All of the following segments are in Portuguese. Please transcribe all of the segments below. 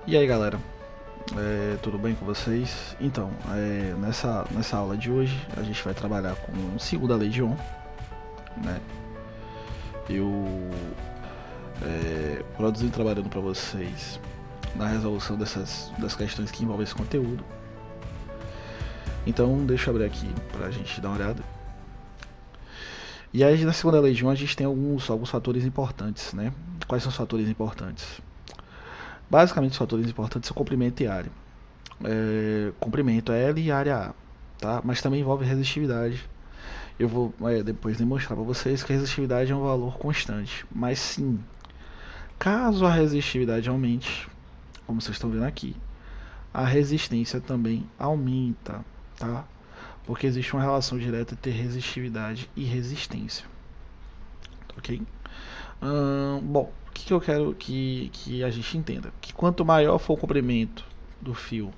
E aí galera, tudo bem com vocês? Então, nessa aula de hoje a gente vai trabalhar com segunda lei de Ohm, né? Eu produzindo trabalhando para vocês na resolução das questões que envolvem esse conteúdo. Então deixa eu abrir aqui para a gente dar uma olhada. E aí na segunda lei de Ohm a gente tem alguns fatores importantes, né? Quais são os fatores importantes? Basicamente os fatores importantes são comprimento e área. Comprimento é L e área A, tá? Mas também envolve resistividade. Eu vou depois demonstrar para vocês que a resistividade é um valor constante. Mas sim, caso a resistividade aumente, como vocês estão vendo aqui, a resistência também aumenta, tá? Porque existe uma relação direta entre resistividade e resistência, ok? Bom, o que eu quero que a gente entenda? Que quanto maior for o comprimento do fio,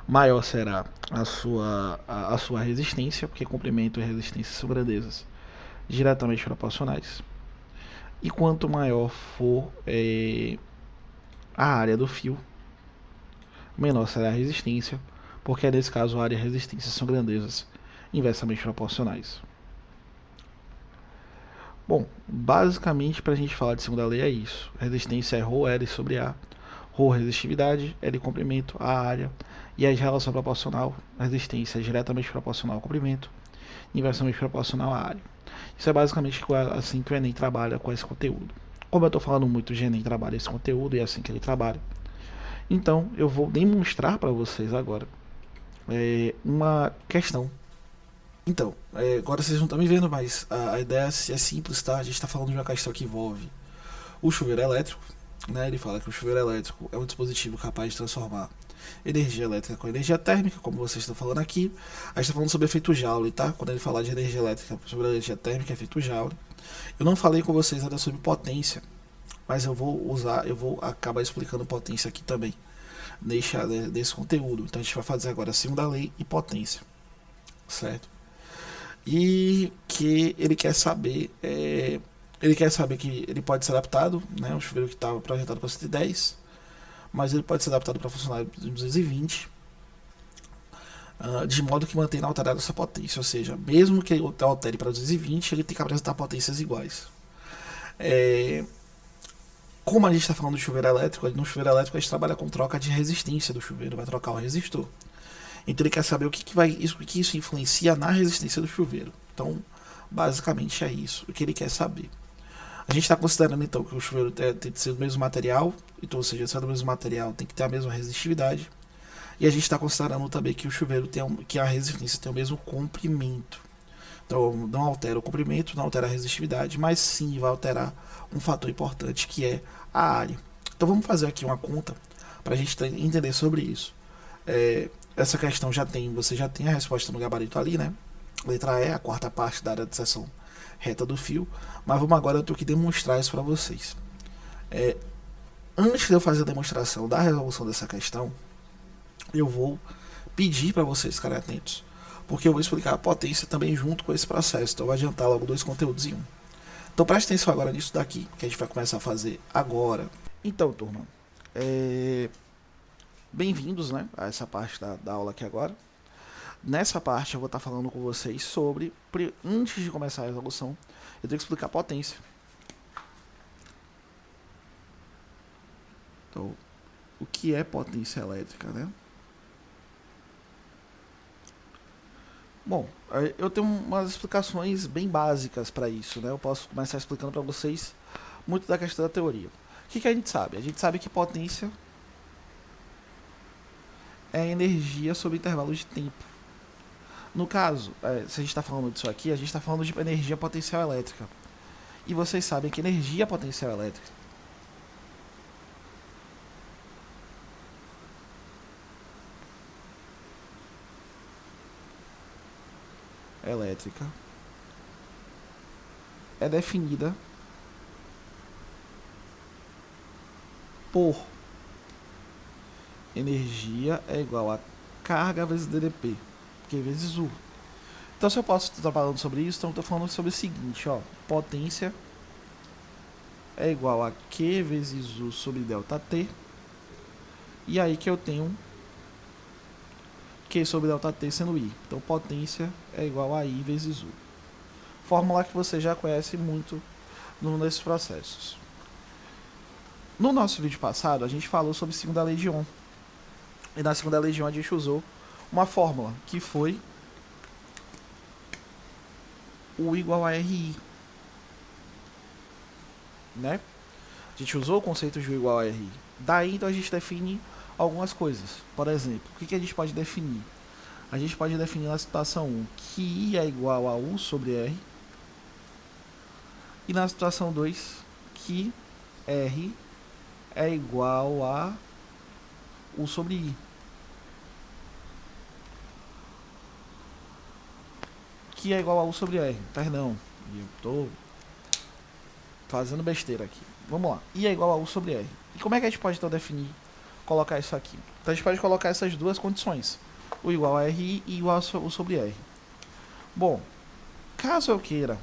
maior será a sua resistência, porque comprimento e resistência são grandezas diretamente proporcionais. E quanto maior for a área do fio, menor será a resistência, porque nesse caso a área e a resistência são grandezas inversamente proporcionais. Bom, basicamente para a gente falar de segunda lei é isso. Resistência é ρL sobre A. Rho resistividade, L comprimento, A área. E a relação proporcional, a resistência é diretamente proporcional ao comprimento, inversamente proporcional à área. Isso é basicamente assim que o Enem trabalha com esse conteúdo. Como eu estou falando muito, o Enem trabalha esse conteúdo e é assim que ele trabalha. Então eu vou demonstrar para vocês agora uma questão. Então, agora vocês não estão me vendo, mas a ideia é simples, tá? A gente está falando de uma questão que envolve o chuveiro elétrico, né? Ele fala que o chuveiro elétrico é um dispositivo capaz de transformar energia elétrica com energia térmica, como vocês estão falando aqui. A gente está falando sobre efeito Joule, tá? Quando ele falar de energia elétrica sobre energia térmica, efeito Joule. Eu não falei com vocês ainda sobre potência, mas eu vou acabar explicando potência aqui também, desse conteúdo. Então a gente vai fazer agora a segunda lei e potência, certo? E que ele quer saber que ele pode ser adaptado, né? Um chuveiro que estava projetado para 110, mas ele pode ser adaptado para funcionar em 220, de modo que mantenha alterada essa potência, ou seja, mesmo que ele altere para 220, ele tem que apresentar potências iguais. Como a gente está falando de chuveiro elétrico, no chuveiro elétrico a gente trabalha com troca de resistência do chuveiro, vai trocar o resistor. Então ele quer saber o que isso influencia na resistência do chuveiro. Então, basicamente é isso o que ele quer saber. A gente está considerando então que o chuveiro tem que ser do mesmo material, então, ou seja, se é do mesmo material tem que ter a mesma resistividade. E a gente está considerando também que o chuveiro que a resistência tem o mesmo comprimento. Então não altera o comprimento, não altera a resistividade, mas sim vai alterar um fator importante que é a área. Então vamos fazer aqui uma conta para a gente entender sobre isso. Essa questão você já tem a resposta no gabarito ali, né? Letra E, a quarta parte da área de seção reta do fio. Mas vamos agora, eu tenho que demonstrar isso para vocês. Antes de eu fazer a demonstração da resolução dessa questão, eu vou pedir para vocês ficarem atentos, porque eu vou explicar a potência também junto com esse processo. Então eu vou adiantar logo dois conteúdos em um. Então preste atenção agora nisso daqui, que a gente vai começar a fazer agora. Então, turma, bem-vindos, né, a essa parte da aula aqui agora. Nessa parte eu vou estar falando com vocês sobre, antes de começar a resolução, eu tenho que explicar a potência. Então, o que é potência elétrica, né? Bom, eu tenho umas explicações bem básicas para isso, né? Eu posso começar explicando para vocês muito da questão da teoria. O que a gente sabe? A gente sabe que potência é energia sobre intervalos de tempo. No caso, se a gente está falando disso aqui, a gente está falando de energia potencial elétrica. E vocês sabem que energia potencial elétrica é definida por energia é igual a carga vezes dDp, Q vezes U. Então, se eu posso estar falando sobre isso, então eu estou falando sobre o seguinte, ó, potência é igual a Q vezes U sobre ΔT, E aí que eu tenho Q sobre ΔT sendo I. Então potência é igual a I vezes U. Fórmula que você já conhece muito nesses processos. No nosso vídeo passado, a gente falou sobre segunda lei de Ohm. E na segunda lei de Ohm a gente usou uma fórmula, que foi U igual a RI. Né? A gente usou o conceito de U igual a RI. Daí, então, a gente define algumas coisas. Por exemplo, o que a gente pode definir? A gente pode definir na situação 1 que I é igual a U sobre R. E na situação 2 que R é igual a U sobre I. Que é igual a U sobre R. Perdão, eu tô fazendo besteira aqui. Vamos lá. I é igual a U sobre R. E como é que a gente pode então definir, colocar isso aqui? Então a gente pode colocar essas duas condições. U igual a RI e igual a U sobre R. Bom, caso eu queira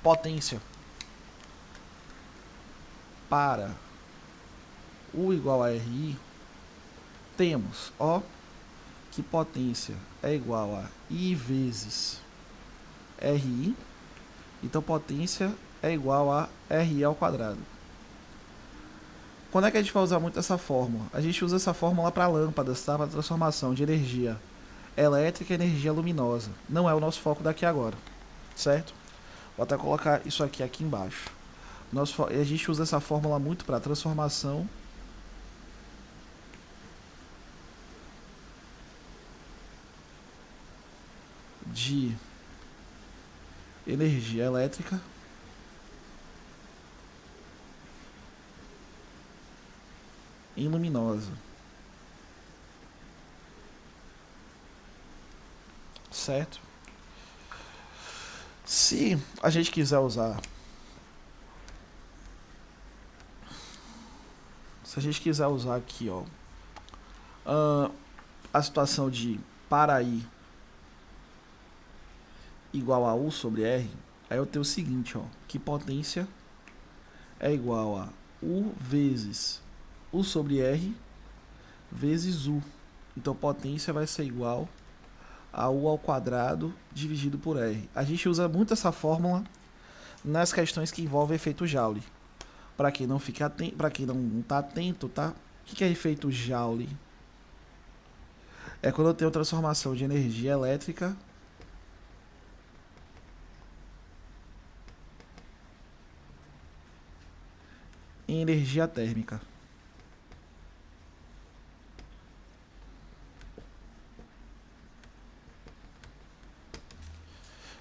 potência para U igual a RI, temos, ó, que potência é igual a I vezes RI. Então potência é igual a RI ao quadrado. Quando é que a gente vai usar muito essa fórmula? A gente usa essa fórmula para lâmpadas, tá? Para transformação de energia elétrica em energia luminosa. Não é o nosso foco daqui agora, certo? Vou até colocar isso aqui embaixo. A gente usa essa fórmula muito para transformação de energia elétrica em luminosa. Certo? Se a gente quiser usar, aqui, ó, a situação de para I igual a U sobre R, aí eu tenho o seguinte, ó, que potência é igual a U vezes U sobre R vezes U. Então potência vai ser igual a U ao quadrado dividido por R. A gente usa muito essa fórmula nas questões que envolvem efeito Joule. Para quem não fica atento, para quem não está atento, tá? O que é efeito Joule? É quando eu tenho transformação de energia elétrica em energia térmica.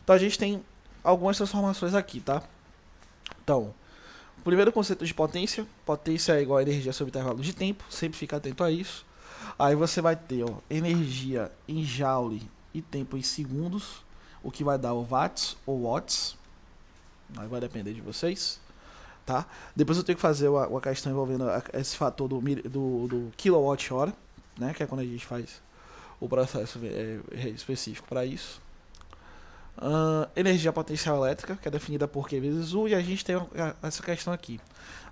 Então a gente tem algumas transformações aqui, tá? Então, o primeiro conceito de potência. Potência é igual a energia sobre intervalo de tempo. Sempre fica atento a isso. Aí você vai ter, ó, energia em joule e tempo em segundos. O que vai dar o watts ou watts. Aí vai depender de vocês. Tá? Depois eu tenho que fazer uma questão envolvendo esse fator do kilowatt-hora. Né? Que é quando a gente faz o processo específico para isso. Energia potencial elétrica, que é definida por Q vezes U, e a gente tem essa questão aqui.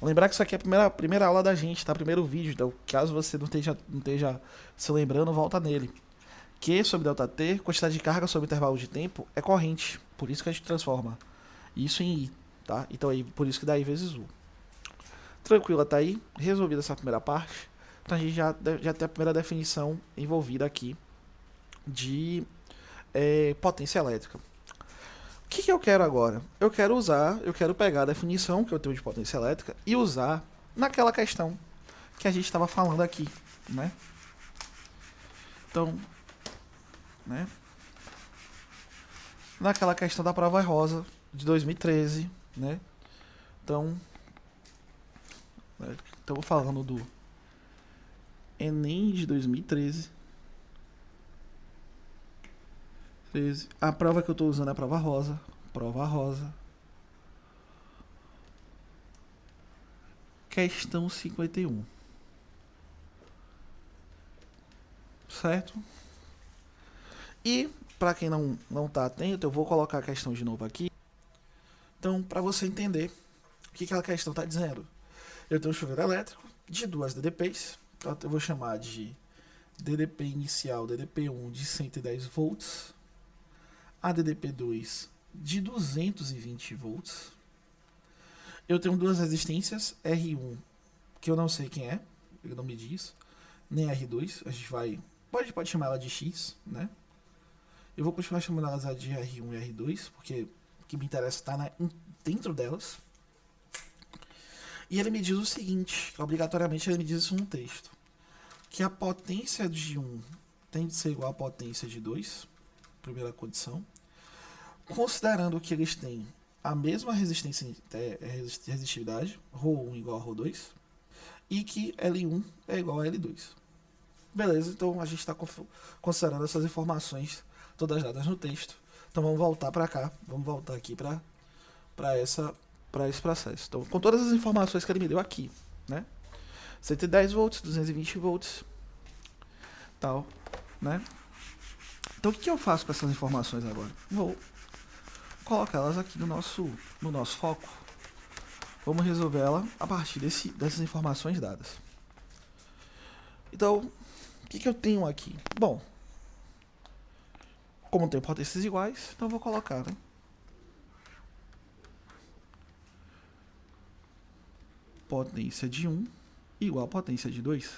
Lembrar que isso aqui é a primeira aula da gente, tá? Primeiro vídeo, então caso você não esteja se lembrando, volta nele. Q sobre ΔT, quantidade de carga sobre intervalo de tempo, é corrente, por isso que a gente transforma isso em I, tá? Então aí, por isso que dá I vezes U. Tranquilo até aí, resolvida essa primeira parte, então a gente já tem a primeira definição envolvida aqui de potência elétrica. O que eu quero agora? Eu quero pegar a definição que eu tenho de potência elétrica e usar naquela questão que a gente estava falando aqui, né? Então, né? Naquela questão da prova rosa de 2013, né? Então, estamos falando do Enem de 2013. A prova que eu estou usando é a prova rosa. Prova rosa. Questão 51. Certo? E, para quem não está atento, eu vou colocar a questão de novo aqui. Então, para você entender o que aquela questão está dizendo. Eu tenho um chuveiro elétrico de duas DDPs. Então, eu vou chamar de DDP inicial, DDP1 de 110 volts, a DDP2 de 220 volts. Eu tenho duas resistências, R1, que eu não sei quem é, ele não me diz, nem R2, a gente pode chamar ela de X, né? Eu vou continuar chamando elas de R1 e R2, porque o que me interessa está dentro delas. E ele me diz o seguinte, obrigatoriamente ele me diz isso no texto, que a potência de 1 tem de ser igual à potência de 2, primeira condição, considerando que eles têm a mesma resistividade, ρ1 igual a ρ2, e que L1 é igual a L2. Beleza, então a gente está considerando essas informações todas dadas no texto. Então vamos voltar para cá, vamos voltar aqui para esse processo. Então, com todas as informações que ele me deu aqui, né? 110 volts, 220 volts, tal, né? Então o que eu faço com essas informações agora? Vou colocar elas aqui no nosso foco. Vamos resolver ela a partir dessas informações dadas. Então, o que eu tenho aqui? Bom, como tem potências iguais, então eu vou colocar, né? Potência de 1 igual a potência de 2.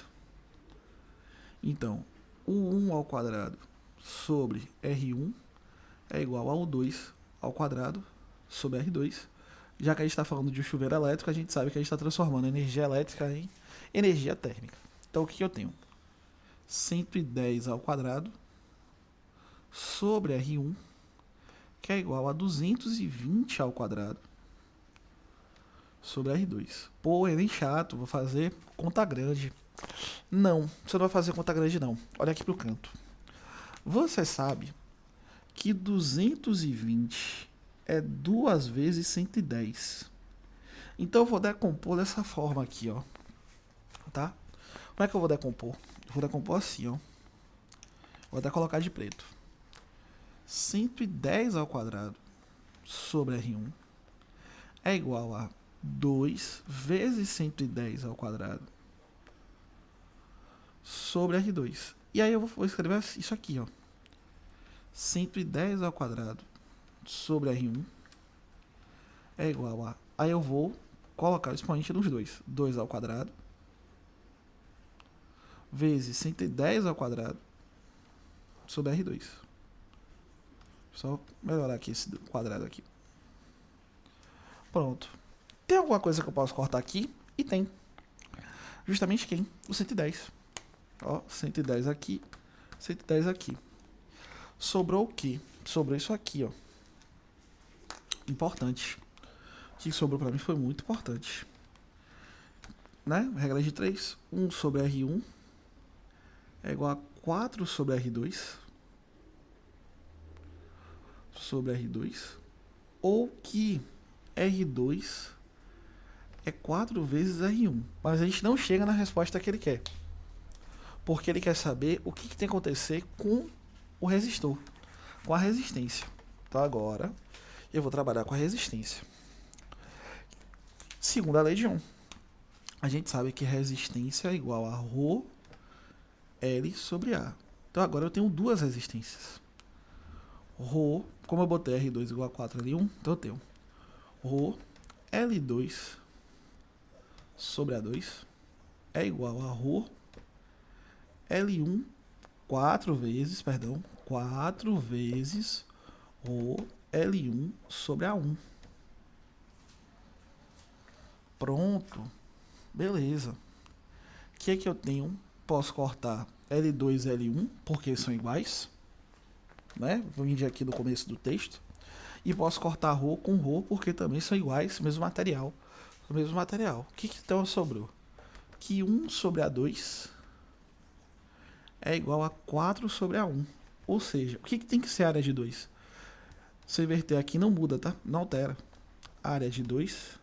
Então, o 1 ao quadrado sobre R1 é igual ao 2 ao quadrado sobre R2. Já que a gente está falando de um chuveiro elétrico, a gente sabe que a gente está transformando a energia elétrica em energia térmica. Então, o que eu tenho? 110 ao quadrado sobre R1, que é igual a 220 ao quadrado sobre R2. Pô, é nem chato, vou fazer conta grande. Não, você não vai fazer conta grande não. Olha aqui pro canto. Você sabe que 220 é 2 vezes 110. Então eu vou decompor dessa forma aqui, ó. Tá? Como é que eu vou decompor? Eu vou decompor assim, ó. Vou até colocar de preto. 110 ao quadrado sobre R1 é igual a 2 vezes 110 ao quadrado sobre R2. E aí eu vou escrever isso aqui, ó. 110 ao quadrado sobre R1 é igual a... Aí eu vou colocar o expoente nos dois. 2 ao quadrado vezes 110 ao quadrado sobre R2. Só melhorar aqui esse quadrado aqui. Pronto. Tem alguma coisa que eu posso cortar aqui? E tem. Justamente quem? O 110. Ó, 110 aqui, 110 aqui. Sobrou o quê? Sobrou isso aqui, ó. Importante. O que sobrou pra mim foi muito importante. Né? Regra de 3. 1 sobre R1 é igual a 4 sobre R2. Sobre R2. Ou que R2 é 4 vezes R1. Mas a gente não chega na resposta que ele quer. Porque ele quer saber o que tem que acontecer com o resistor, com a resistência. Então agora eu vou trabalhar com a resistência. Segundo a lei de Ohm, a gente sabe que resistência é igual a ρ L sobre A. Então agora eu tenho duas resistências. Rho, como eu botei R2 igual a 4L1, então eu tenho ρ L2 sobre A2 é igual a ρ L1 4 vezes ρ L1 sobre A1. Pronto. Beleza. O que eu tenho? Posso cortar L2 e L1, porque são iguais. Né? Vou vir aqui do começo do texto. E posso cortar ρ com ρ, porque também são iguais, mesmo material. O mesmo material. O que então sobrou? Que 1 sobre A2 é igual a 4 sobre A1. Ou seja, o que tem que ser a área de 2? Se eu inverter aqui não muda, tá? Não altera. A área de 2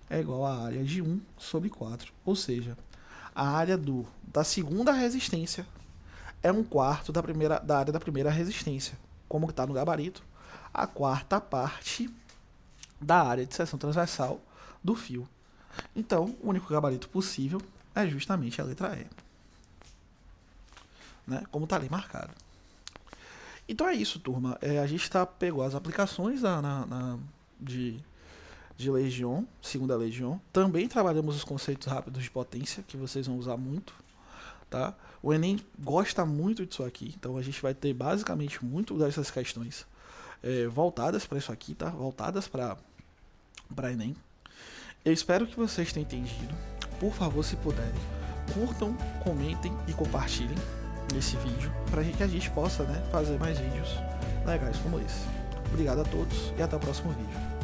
é igual à área de 1 sobre 4. Ou seja, a área da segunda resistência é 1/4 da área da primeira resistência. Como está no gabarito, a quarta parte da área de seção transversal do fio. Então, o único gabarito possível é justamente a letra E, né? Como está ali marcado. Então é isso, turma. A gente pegou as aplicações de Legion, segunda Legion. Também trabalhamos os conceitos rápidos de potência, que vocês vão usar muito. Tá? O Enem gosta muito disso aqui, então a gente vai ter basicamente muito dessas questões voltadas para isso aqui, tá? Voltadas para Enem. Eu espero que vocês tenham entendido. Por favor, se puderem, curtam, comentem e compartilhem esse vídeo para que a gente possa, né, fazer mais vídeos legais como esse. Obrigado a todos e até o próximo vídeo.